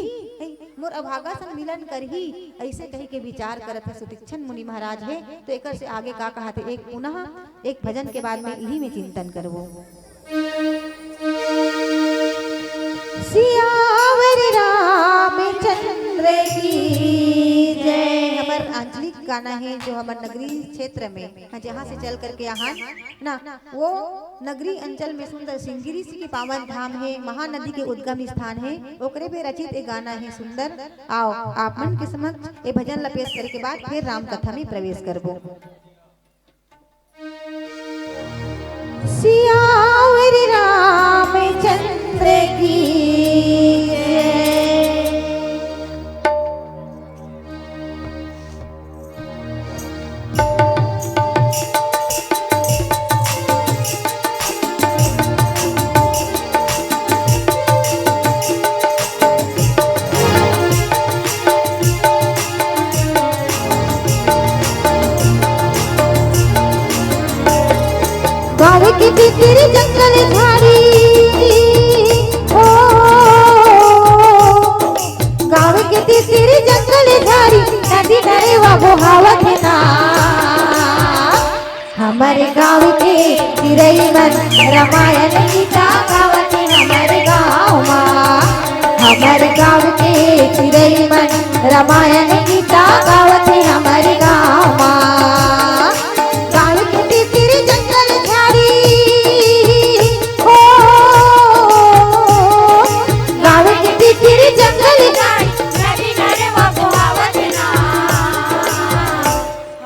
मोर अभागा संग मिलन कर ही ऐसे कही के विचार करत है सुतीक्षण मुनि महाराज है। तो एक से आगे का कहा थे, एक पुनः एक भजन के बाद में इन्हीं में चिंतन करबो। सियावर रामचंद्र की जय। हमार आंचलिक गाना है जो हमार नगरी क्षेत्र में जहाँ से चल करके यहाँ ना वो नगरी अंचल में सुंदर सिंगिरी की पावन धाम है, महानदी के उद्गम स्थान है, ओकरे पे रचित एक गाना है सुंदर। आओ आप मन के समक्ष ये भजन ला पेश करे के बाद फिर राम कथा में प्रवेश करबो। सियावर रामचंद्र की की तेरी जंगल झाड़ी ओ गाँव के तेरी जंगल झाड़ी नदी नरेवा बहावत ना। हमारे गाँव के चिरई मन रामायण गीता गावत हमारे गाँव माँ। हमारे गाँव के चिरई मन रामायण गीता गावत हमारे गाँव माँ।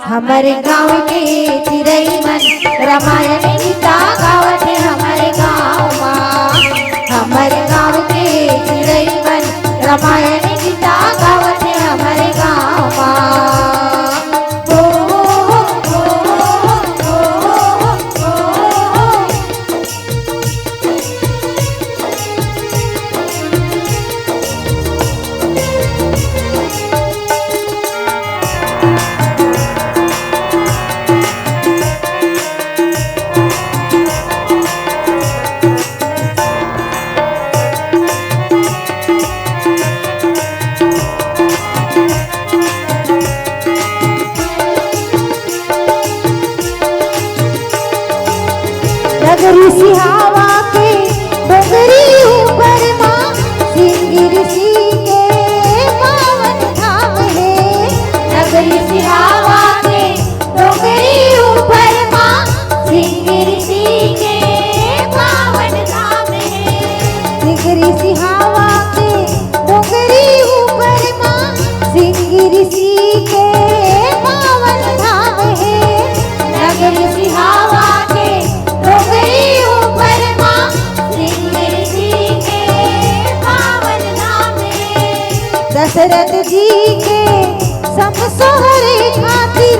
हमारे गाँव के चिरई मन रामायण गीता गावत है हमारे गाँव माँ। हमारे गाँव के चिरई मन रामायण गीता गावत है हमारे गाँव माँ। नगरी सिहावा के डोंगरी ऊपर माँ सिंगिर सी के पावन धाम है। नगरी सिहावा के डोंगरी ऊपर माँ सिंगिर सी के पावन धाम है। सिंगिर सिहावा के डोंगरी ऊपर माँ सिंगिर सी के पावन धाम है। नगरी सिहावा दशरथ जी के समसोहरे खातिर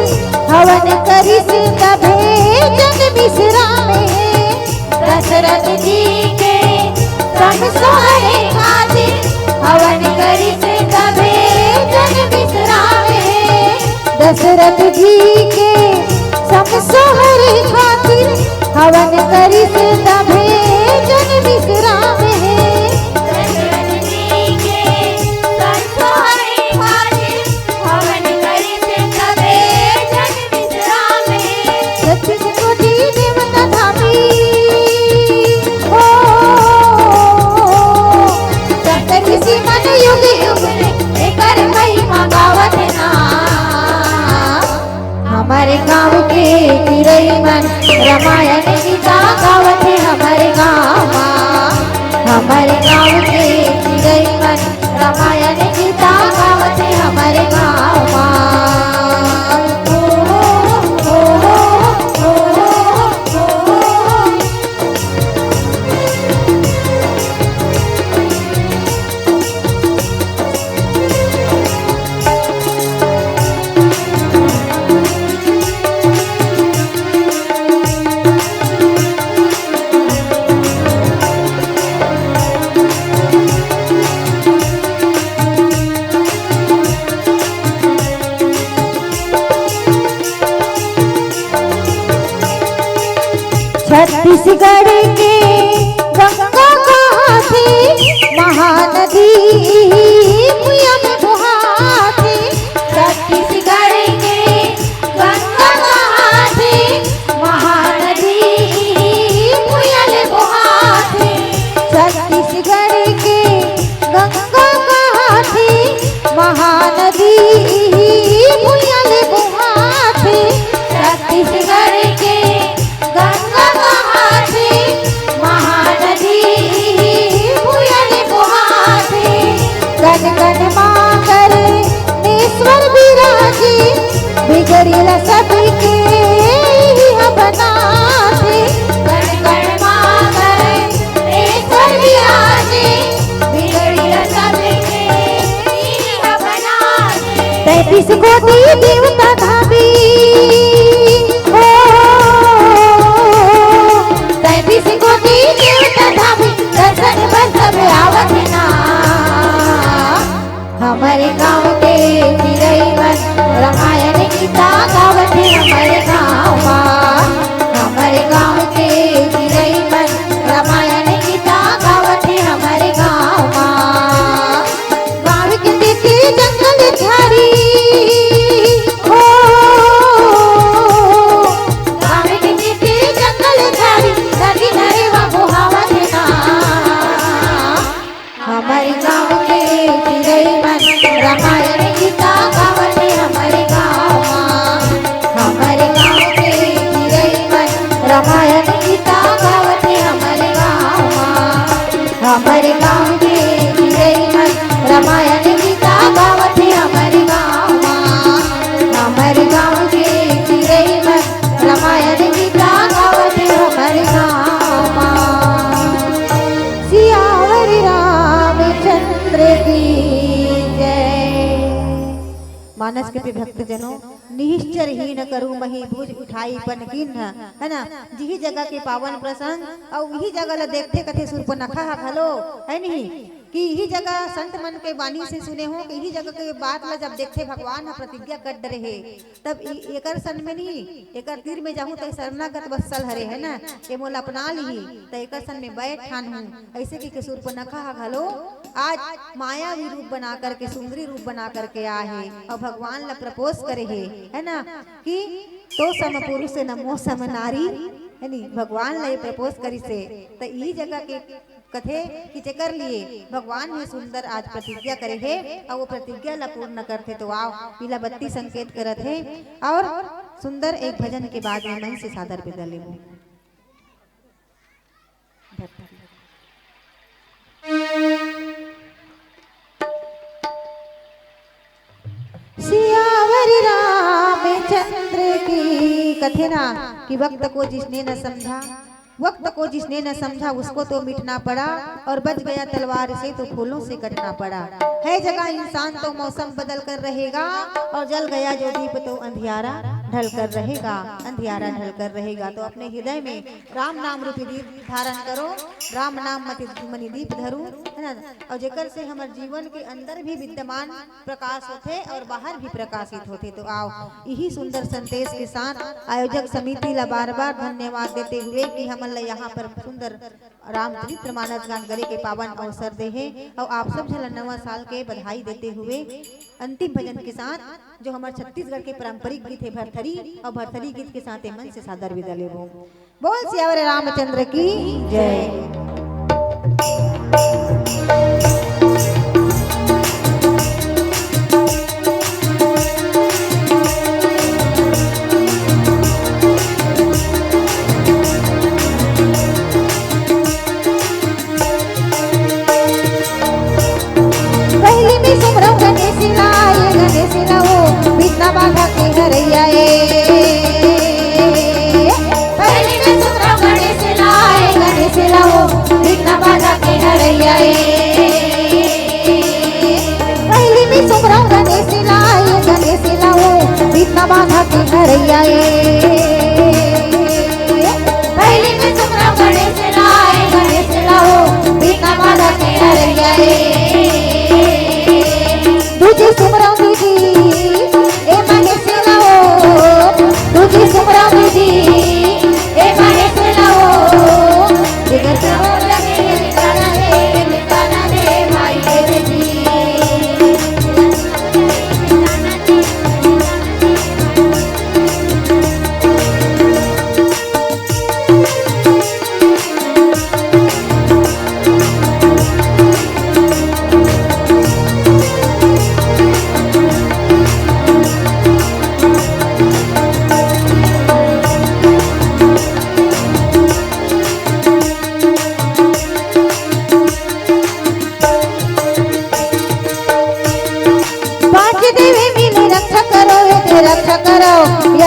हवन करिस तभे जन विश्रामे। दशरथ जी के समसोहरे खातिर हवन करिस तभे जन विश्रामे। दशरथ जी के समसोहरे खातिर हवन करिस तभे जन विश्रामे। हमारे गाँव के चिरई मन रामायण गीता गावत है हमारे गाँव माँ। हमारे गाँव के चिरई मन रामायण गीता गावत है हमारे गाँव माँ। छत्तीसगढ़ के गंगा कहाँ थी महानदी भुइयां में बहाती। छत्तीसगढ़ के गंगा कहाँ थी महानदी भुइयां में बहाती। छत्तीसगढ़ के गंगा कहाँ थी महानदी भुइयां में बहाती। छत्तीसगढ़ के गंगा कहाँ थी महानदी भुइयां में बहाती। गन गन माकर नेश्वर विराजी बिगड़िल सबके बनाते। गण गण मागर ईश्वर विराजे बिगड़िल सबके बनाते। 33 कोटि देवता धाबी हो 33 कोटि देवता धामी दर्शन बस सब आवत ना। हमारे गाँव के चिरैवन रामायण गीता गावत है हमारे गाँव माँ। हमारे गाँव के चिरैवन रामायण गीता गावत है हमारे गाँव माँ। गाँव के देखे जंगल झाड़ी हो गाँव के नीचे जंगल झाड़ी नदी नरेवा बुहावत ना। हमारे गाँव के चिरैवन रामायण गीता गावत है हमारे गाँव माँ। हमारे गाँव के चिरैवन रामायण गीता गावत है हमारे गाँव माँ। हमारे गाँव के चिरैवन रामायण गीता गावत है हमारे गाँव माँ। हमारे गाँव के चिरैवन रामायण गीता गावत है हमारे गाँव माँ। सियावर रामचंद्र की जय। मानस के भक्तजनों निश्चर ही न करूँ मही भुज उठाई पन किन्ह है ना। जिही जगह के पावन प्रसंग और वही जगह ला देखते कथे सुर्पनखा हलो है नहीं कि यही जगह संत मन के वाणी से सुने हो कि यही जगह के बात ला जब देखते भगवान ह प्रतिज्ञा कर रहे तब एकर सन में नहीं एकर तीर में जाहूँ तो शरणागत वत्सल हरे है ना ये मोल अपना ली तो एकर सन में बैठ ठान हूँ। ऐसे कि सुर्पनखा हलो आज मायावी रूप बना करके सुंदरी रूप बना करके आहे और भगवान ला प्रपोज करे है ना कि तो सम पुरुष नमो सम नारी है नी भगवान ला प्रपोज करी से तो यही जगह के कथे कि चकर लिए भगवान ने सुंदर आज प्रतिज्ञा करे है और वो प्रतिज्ञा ला पूर्ण करते तो आओ पीला बत्ती संकेत करत है और सुंदर एक भजन के बाद में मन से सादर विदा लेबो। सियावर रामचंद्र की कथे ना कि वक्त को जिसने न समझा वक्त को जिसने न समझा उसको तो मिटना पड़ा और बच गया तलवार से तो फूलों से कटना पड़ा। है जगह इंसान तो मौसम बदल कर रहेगा और जल गया जो दीप तो अंधियारा ढल कर रहेगा अंधियारा ढल कर रहेगा। तो अपने हृदय में राम नाम रूपी दीप धारण करो राम नाम मणि दीप धरू है ना और जेकर से हमारे जीवन के अंदर भी विद्यमान प्रकाश होते और बाहर भी प्रकाशित होते। तो आओ यही सुंदर संदेश के साथ आयोजक समिति ला बार बार धन्यवाद देते हुए कि हम यहाँ पर सुंदर रामचरित्र मानस गान करे के पावन अवसर दे है और आप सब झल नवा साल के बधाई देते हुए अंतिम भजन के साथ जो हमारे छत्तीसगढ़ के पारंपरिक गीत है भरथरी और भरथरी गीत के साथ मन से सादर विदा लेबो। बोल सियावर रामचंद्र की जय। बाधा के हरैया पहले में सुतरा गणेश लाओ बिना बाधा के हरैया पहले में सुमरा गणेश लाओ बिना बाधा के हरैया पहले में सुतरा गणेश लाओ बिना बाधा के हरैया तुझे सुमरा दीदी तुझे सुमरा दीदी ए महेश लाओ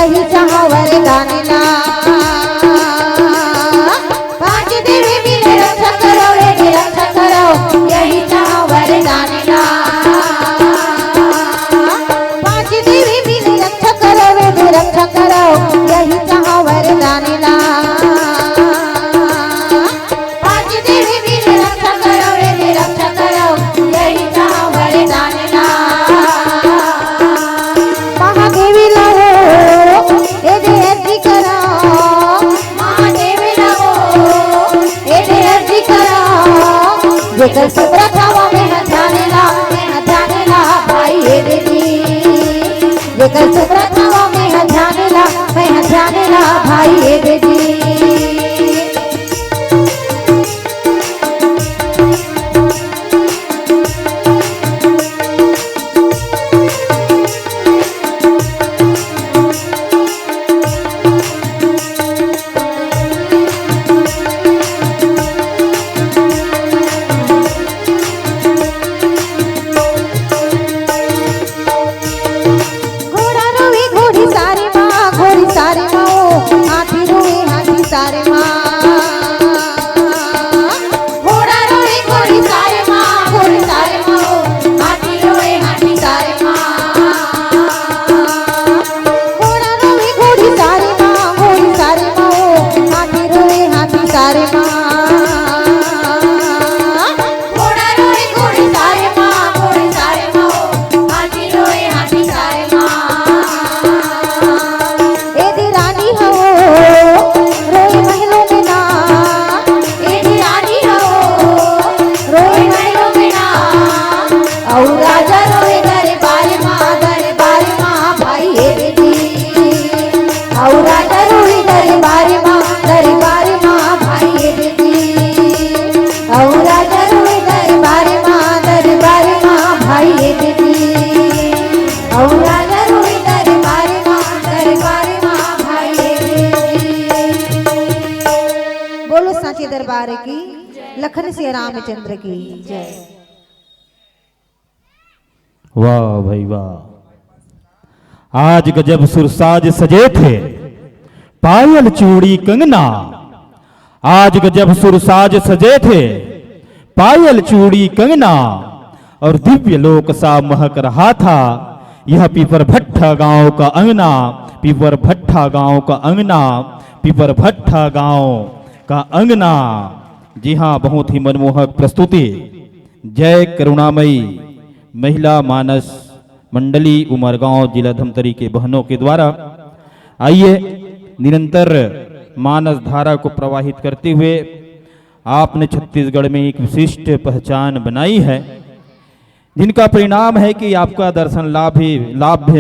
यही चाहो वरदान ला। पांच देवी मेरे रक्षा करो रे रक्षा करो यही चाहो वरदान ला। पांच देवी मेरी रक्षा करो वे रक्षा करो यही चाहो वरदान ला। पांच देवी मेरे रक्षा करो रे रक्षा करो यही चाहो वरदान ला। महादेवी लाओ ए जे अर्जी करो। महादेवी लाओ ए जे अर्जी करो। जेकर सुब्रतावा में ध्यान ला भाई ए देवी। जेकर सुब्रतावा में ध्यान ला भाई ए देवी। घोड़ा रोवे घोड़ी सारी माँ ओ हाथी रोवे हाथी सारी माँ। घोड़ा रोए घोड़ी सारे माँ हाथी रोए हाथी सारे माँ। घोड़ा रोवे घोड़ी सारी माँ ओ हाथी रोवे हाथी सारी माँ। घोड़ा रोए घोड़ी सारे माँ हाथी रोए हाथी सारे माँ। एदी रानी हो रोए महलों में ना। एदी रानी हो रोए महलों में ना। और राजा रोए दरबार माँ भाई ए देवी। और राजा रोए दरबार माँ भाई ए देवी। और राजा रोए दरबार माँ भाई ए देवी। और राजा रोए दरबार माँ भाई ए देवी। बोलो सांचे दरबार की लखन सिया रामचंद्र की जय। वाह भाई वाह। आज गजब सुरसाज सजे थे पायल चूड़ी कंगना। आज गजब सुरसाज सजे थे पायल चूड़ी कंगना। और दिव्य लोक सा महक रहा था यह पीपर भट्ठा गांव का अंगना। पीपर भट्ठा गांव का अंगना। पीपर भट्ठा गांव का अंगना। जी हाँ, बहुत ही मनमोहक प्रस्तुति जय करुणामयी महिला मानस मंडली उमरगांव जिला धमतरी के बहनों के द्वारा। आइए निरंतर मानस धारा को प्रवाहित करते हुए आपने छत्तीसगढ़ में एक विशिष्ट पहचान बनाई है, जिनका परिणाम है कि आपका दर्शन लाभ